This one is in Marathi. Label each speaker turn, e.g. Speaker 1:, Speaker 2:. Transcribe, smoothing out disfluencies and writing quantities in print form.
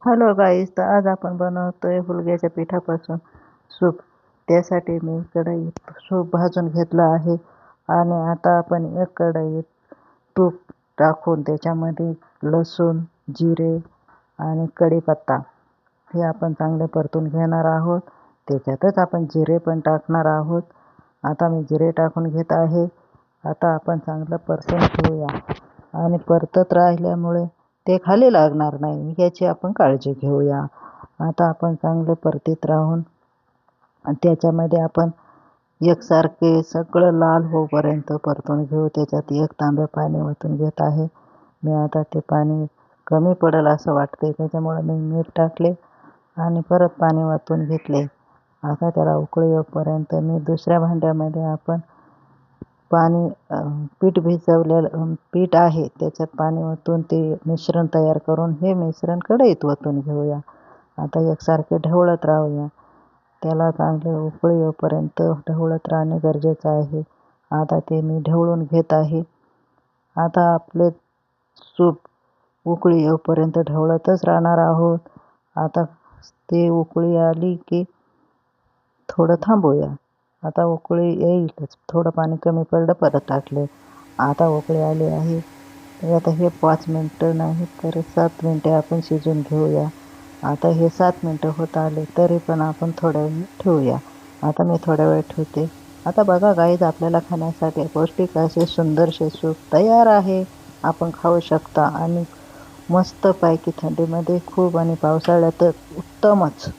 Speaker 1: हॅलो गाईस, तर आज आपण बनवतोय हुलग्याच्या पिठापासून सूप. त्यासाठी मी कढईत सूप भाजून घेतलं आहे आणि आता आपण एक कढईत तूप टाकून त्याच्यामध्ये लसूण, जिरे आणि कढीपत्ता हे आपण चांगले परतून घेणार आहोत. त्याच्यातच आपण जिरे पण टाकणार आहोत. आता मी जिरे टाकून घेत आहे. आता आपण चांगलं परतून घेऊया आणि परतत राहिल्यामुळे ते खाली लागणार नाही याची आपण काळजी घेऊया. आता आपण चांगले परतीत राहून त्याच्यामध्ये आपण एकसारखे सगळं लाल होईपर्यंत परतून घेऊ. त्याच्यात एक तांब्या पाणी ओतून घेत आहे मी. आता ते पाणी कमी पडेल असं वाटते, त्याच्यामुळे मी मीठ टाकले आणि परत पाणी ओतून घेतले. आता त्याला उकळी येईपर्यंत मी दुसऱ्या भांड्यामध्ये आपण पाणी पीठ भिजवलेलं पीठ आहे त्याच्यात पाणी ओतून ते मिश्रण तयार करून हे मिश्रण कढईत ओतून घेऊया. आता एकसारखे ढवळत राहूया. त्याला चांगले उकळी येईपर्यंत ढवळत राहणे गरजेचं आहे. आता ते मी ढवळून घेत आहे. आता आपले सूप उकळी येईपर्यंत ढवळतच राहणार आहोत. आता ते उकळी आली की थोडं थांबूया. आता उकळी येईलच. थोडं पाणी कमी पडलं परत टाकले. आता उकळी आली आहे. तर आता हे 5 मिनटं नाही तर 7 मिनटे आपण शिजून घेऊया. आता हे 7 मिनटं होत आले तरी पण आपण थोड्या वेळ ठेवूया. आता मी थोड्या वेळ ठेवते. आता बघा गाईज, आपल्याला खाण्यासाठी पौष्टिक असे सुंदरसे सूप तयार आहे. आपण खाऊ शकता आणि मस्तपैकी थंडीमध्ये खूप आणि पावसाळ्यात उत्तमच.